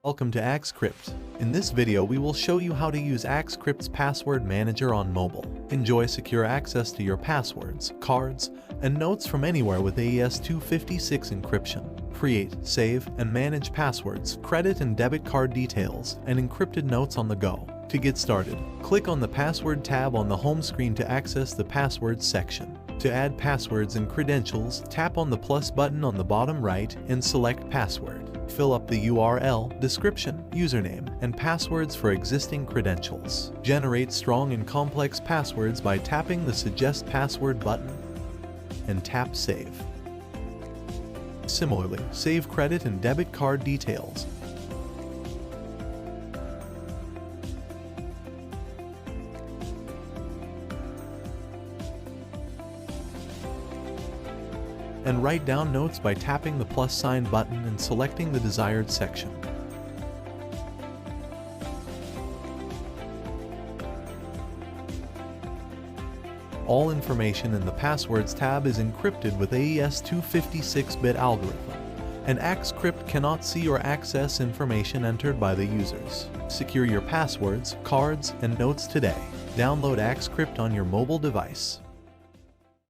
Welcome to AxCrypt. In this video we will show you how to use AxCrypt's Password Manager on mobile. Enjoy secure access to your passwords, cards, and notes from anywhere with AES-256 encryption. Create, save, and manage passwords, credit and debit card details, and encrypted notes on the go. To get started, click on the Password tab on the home screen to access the Passwords section. To add passwords and credentials, tap on the plus button on the bottom right and select Password. Fill up the URL, description, username, and passwords for existing credentials. Generate strong and complex passwords by tapping the Suggest Password button and tap Save. Similarly, save credit and debit card details. And write down notes by tapping the plus sign button and selecting the desired section. All information in the Passwords tab is encrypted with AES-256-bit algorithm, and AxCrypt cannot see or access information entered by the users. Secure your passwords, cards, and notes today. Download AxCrypt on your mobile device.